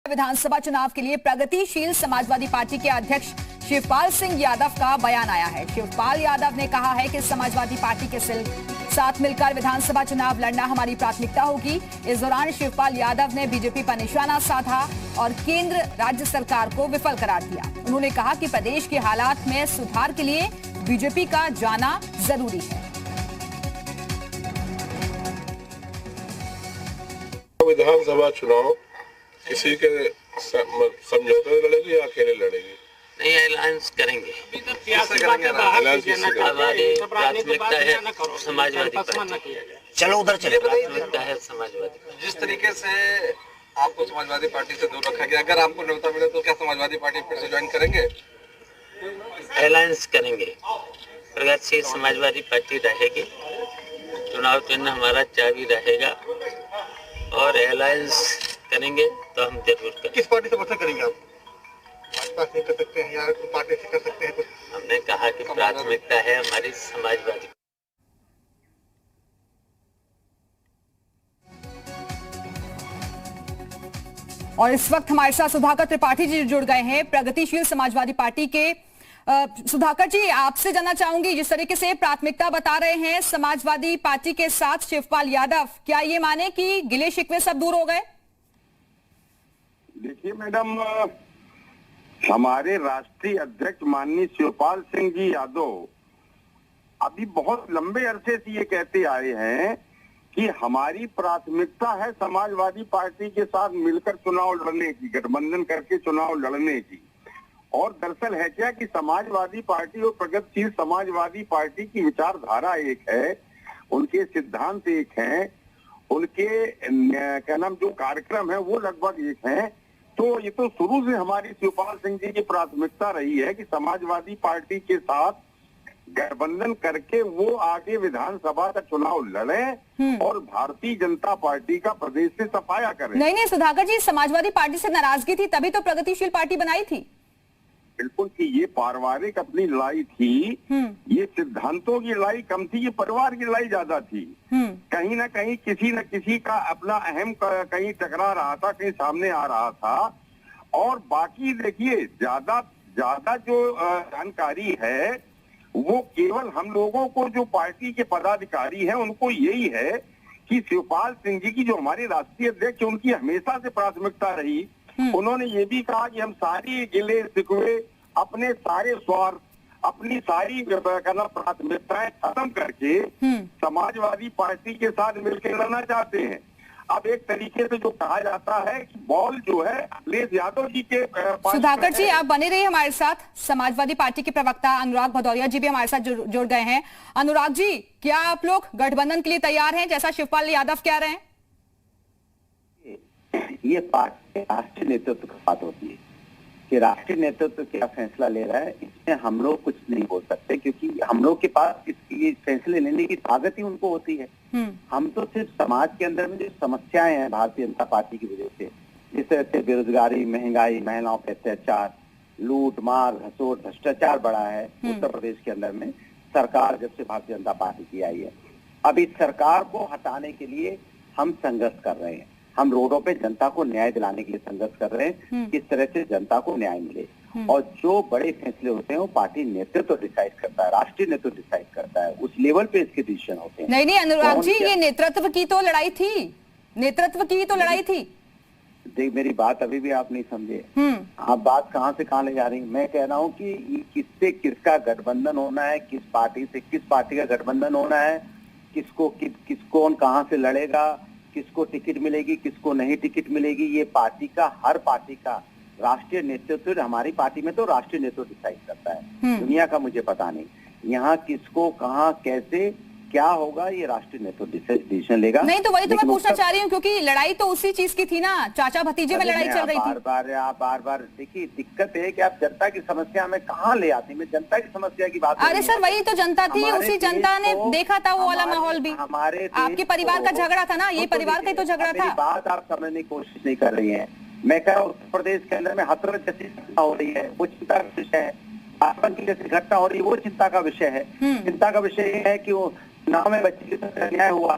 विधानसभा चुनाव के लिए प्रगतिशील समाजवादी पार्टी के अध्यक्ष शिवपाल सिंह यादव का बयान आया है। शिवपाल यादव ने कहा है कि समाजवादी पार्टी के साथ मिलकर विधानसभा चुनाव लड़ना हमारी प्राथमिकता होगी। इस दौरान शिवपाल यादव ने बीजेपी पर निशाना साधा और केंद्र राज्य सरकार को विफल करार दिया। उन्होंने कहा कि प्रदेश के हालात में सुधार के लिए बीजेपी का जाना जरूरी है। विधानसभा चुनाव किसी के समझौते से लड़ेगी या अकेले लड़ेगी? नहीं, अलायंस करेंगे। हमारी प्राथमिकता है समाजवादी पार्टी। चलो उधर चले। प्राथमिकता है समाजवादी पार्टी। जिस तरीके से आपको समाजवादी पार्टी से दूर रखा गया, अगर आपको न्योता मिले तो क्या समाजवादी पार्टी फिर से ज्वाइन करेंगे? अलायंस करेंगे। प्रगतिशील समाजवादी पार्टी रहेगी। चुनाव चिन्ह हमारा चाबी रहेगा और अलायंस करेंगे तो हम जरूर करेंगे। किस पार्टी से पसंद करेंगे आप? भाजपा से कर सकते हैं या पार्टी से कर सकते हैं? हमने कहा कि प्राथमिकता है हमारी समाजवादी। और इस वक्त हमारे साथ सुधाकर त्रिपाठी जी जुड़ गए हैं, प्रगतिशील समाजवादी पार्टी के। सुधाकर जी, आपसे जानना चाहूंगी, जिस तरीके से प्राथमिकता बता रहे हैं समाजवादी पार्टी के साथ शिवपाल यादव, क्या ये माने कि गिले शिकवे सब दूर हो गए? देखिए मैडम, हमारे राष्ट्रीय अध्यक्ष माननीय शिवपाल सिंह जी यादव अभी बहुत लंबे अरसे से ये कहते आए हैं कि हमारी प्राथमिकता है समाजवादी पार्टी के साथ मिलकर चुनाव लड़ने की, गठबंधन करके चुनाव लड़ने की। और दरअसल है क्या कि समाजवादी पार्टी और प्रगतिशील समाजवादी पार्टी की विचारधारा एक है, उनके सिद्धांत एक हैं, उनके क्या नाम जो कार्यक्रम है वो लगभग एक हैं। तो ये तो शुरू से हमारी शिवपाल सिंह जी की प्राथमिकता रही है कि समाजवादी पार्टी के साथ गठबंधन करके वो आगे विधानसभा का चुनाव लड़े और भारतीय जनता पार्टी का प्रदेश से सफाया करें। नहीं सुधाकर जी, समाजवादी पार्टी से नाराजगी थी तभी तो प्रगतिशील पार्टी बनाई थी। बिल्कुल कि ये पारिवारिक अपनी लड़ाई थी, ये सिद्धांतों की लड़ाई कम थी, ये परिवार की लड़ाई ज्यादा थी। कहीं ना कहीं किसी न किसी का अपना अहम कहीं टकरा रहा था, कहीं सामने आ रहा था। और बाकी देखिए ज्यादा जो जानकारी है वो केवल हम लोगों को, जो पार्टी के पदाधिकारी हैं उनको यही है कि शिवपाल सिंह जी की जो हमारे राष्ट्रीय अध्यक्ष, उनकी हमेशा से प्राथमिकता रही। उन्होंने ये भी कहा कि हम सारी गिले शिकवे, अपने सारे स्वार्थ, अपनी सारी प्राथमिकताएं खत्म करके समाजवादी पार्टी के साथ मिलकर लड़ना चाहते हैं। अब एक तरीके से जो कहा जाता है कि बॉल जो है अखिलेश यादव जी के सुधाकर जी, आप बने रहिए हमारे साथ। समाजवादी पार्टी के प्रवक्ता अनुराग भदौरिया जी भी हमारे साथ जुड़ गए हैं। अनुराग जी, क्या आप लोग गठबंधन के लिए तैयार हैं जैसा शिवपाल यादव कह रहे हैं? ये पार्टी राष्ट्रीय नेतृत्व की बात होती है कि राष्ट्रीय नेतृत्व क्या फैसला ले रहा है, इसमें हम लोग कुछ नहीं बोल सकते, क्योंकि हम लोग के पास ये फैसले लेने की ताकत ही उनको होती है। हम तो सिर्फ समाज के अंदर में जो समस्याएं हैं भारतीय जनता पार्टी की वजह से, जिस तरह से बेरोजगारी, महंगाई, महिलाओं पे अत्याचार, लूट मार, घसोट, भ्रष्टाचार बढ़ा है उत्तर प्रदेश के अंदर में, सरकार जब से भारतीय जनता पार्टी की आई है। अब इस सरकार को हटाने के लिए हम संघर्ष कर रहे हैं। हम रोडों पे जनता को न्याय दिलाने के लिए संघर्ष कर रहे हैं, किस तरह से जनता को न्याय मिले। और जो बड़े फैसले होते हैं वो पार्टी नेतृत्व डिसाइड करता है, राष्ट्रीय नेतृत्व डिसाइड करता है, उस लेवल पे इसके डिसीजन होते हैं। नहीं अनुराग जी, ये नेतृत्व की तो लड़ाई थी, नेतृत्व की तो लड़ाई थी। देख, मेरी बात अभी भी आप नहीं समझे। आप बात कहाँ से कहाँ ले जा रही? मैं कह रहा हूँ कि किससे किसका गठबंधन होना है, किस पार्टी से किस पार्टी का गठबंधन होना है, कौन कहाँ से लड़ेगा, किसको टिकट मिलेगी, किसको नहीं टिकट मिलेगी, ये पार्टी का, हर पार्टी का राष्ट्रीय नेतृत्व, हमारी पार्टी में तो राष्ट्रीय नेतृत्व डिसाइड करता है। दुनिया का मुझे पता नहीं, यहाँ किसको कहाँ कैसे क्या होगा ये राष्ट्रीय नेतृत्व डिसीजन लेगा। नहीं तो वही तो मैं पूछना चाह रही हूँ, क्योंकि लड़ाई तो उसी चीज की थी ना, चाचा भतीजे में लड़ाई चल रही थी। बार बार देखिए, दिक्कत है कि आप जनता की समस्या में कहाँ ले आती। मैं जनता की समस्या की बात, अरे सर वही तो जनता थी, उसी जनता ने देखा था वो वाला माहौल भी। हमारे आपके परिवार का झगड़ा था ना, ये परिवार का ही तो झगड़ा था। बात आप समझने की कोशिश नहीं कर रही है। मैं कह रहा हूँ उत्तर प्रदेश के अंदर में हथरस जैसी घटना हो रही है, वो चिंता का विषय है। आतंक की जैसी घटना हो रही है, वो चिंता का विषय है। चिंता का विषय ये है कि वो नाव में बच्ची के साथ अन्याय हुआ।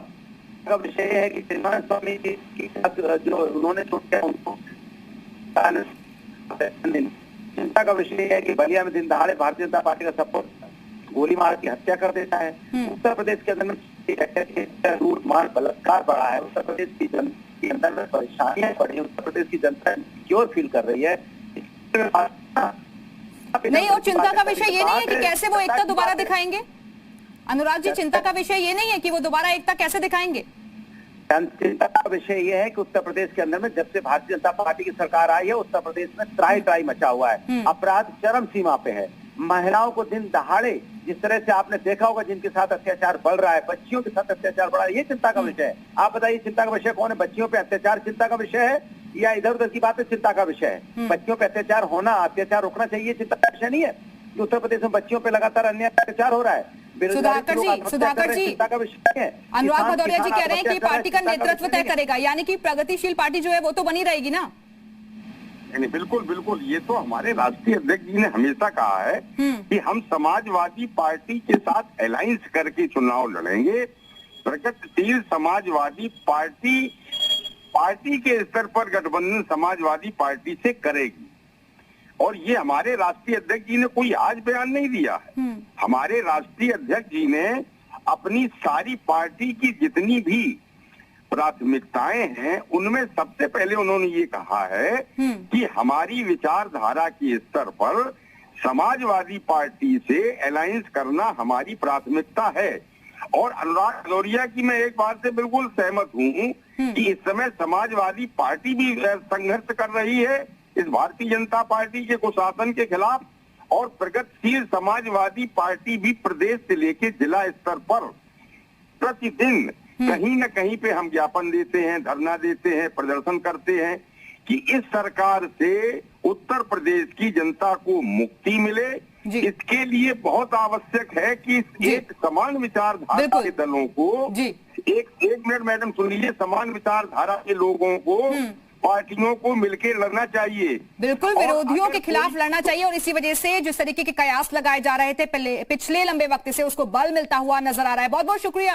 का विषय है कि चिन्मय स्वामी जी के साथ जो उन्होंने छूट किया, उनको चिंता का विषय है कि बलिया में दिन दहाड़े भारतीय जनता पार्टी का सपोर्ट गोली मार की हत्या कर देता है। उत्तर प्रदेश के अंदर में लूट मार बलात्कार बढ़ा है। उत्तर प्रदेश की जनता के अंदर में परेशानियां बढ़ी। उत्तर प्रदेश की जनता सिक्योर फील कर रही है। नहीं, और चिंता का विषय ये नहीं है कि कैसे वो एकता दोबारा दिखाएंगे। अनुराग जी, चिंता का विषय ये नहीं है कि वो दोबारा एकता कैसे दिखाएंगे। चिंता का विषय यह है कि उत्तर प्रदेश के अंदर में जब से भारतीय जनता पार्टी की सरकार आई है, उत्तर प्रदेश में त्राही मचा हुआ है। अपराध चरम सीमा पे है। महिलाओं को दिन दहाड़े जिस तरह से आपने देखा होगा जिनके साथ अत्याचार बढ़ रहा है, बच्चियों के साथ अत्याचार बढ़ रहा है, ये चिंता का विषय है। आप बताइए चिंता का विषय कौन है? बच्चियों पे अत्याचार चिंता का विषय है या इधर उधर की बातें चिंता का विषय है? बच्चियों पे अत्याचार होना, अत्याचार रोकना चाहिए, चिंता का विषय नहीं है। उत्तर प्रदेश में बच्चियों पे लगातार अन्याय अत्याचार हो रहा है। सुधाकर जी, चिंता का विषय है। अनुराग भदौरिया जी कह रहे हैं कि पार्टी का नेतृत्व तय करेगा, यानी कि प्रगतिशील पार्टी जो है वो तो बनी रहेगी ना। नहीं, बिल्कुल बिल्कुल, ये तो हमारे राष्ट्रीय अध्यक्ष जी ने हमेशा कहा है कि हम समाजवादी पार्टी के साथ अलायंस करके चुनाव लड़ेंगे। प्रगतिशील समाजवादी पार्टी के स्तर पर गठबंधन समाजवादी पार्टी से करेगी। और ये हमारे राष्ट्रीय अध्यक्ष जी ने कोई आज बयान नहीं दिया है। हमारे राष्ट्रीय अध्यक्ष जी ने अपनी सारी पार्टी की जितनी भी प्राथमिकताएं हैं उनमें सबसे पहले उन्होंने ये कहा है कि हमारी विचारधारा के स्तर पर समाजवादी पार्टी से अलायंस करना हमारी प्राथमिकता है। और अनुराग भदौरिया की मैं एक बात से बिल्कुल सहमत हूँ कि इस समय समाजवादी पार्टी भी संघर्ष कर रही है इस भारतीय जनता पार्टी के कुशासन के खिलाफ। और प्रगतिशील समाजवादी पार्टी भी प्रदेश से लेकर जिला स्तर पर प्रतिदिन कहीं न कहीं पे हम ज्ञापन देते हैं, धरना देते हैं, प्रदर्शन करते हैं कि इस सरकार से उत्तर प्रदेश की जनता को मुक्ति मिले। इसके लिए बहुत आवश्यक है कि एक समान विचारधारा के दलों को एक मिनट मैडम सुन लीजिए, समान विचारधारा के लोगों को पार्टियों को मिलकर लड़ना चाहिए। बिल्कुल, विरोधियों के खिलाफ लड़ना चाहिए। और इसी वजह से जिस तरीके के कयास लगाए जा रहे थे पिछले लंबे वक्त से उसको बल मिलता हुआ नजर आ रहा है। बहुत बहुत शुक्रिया।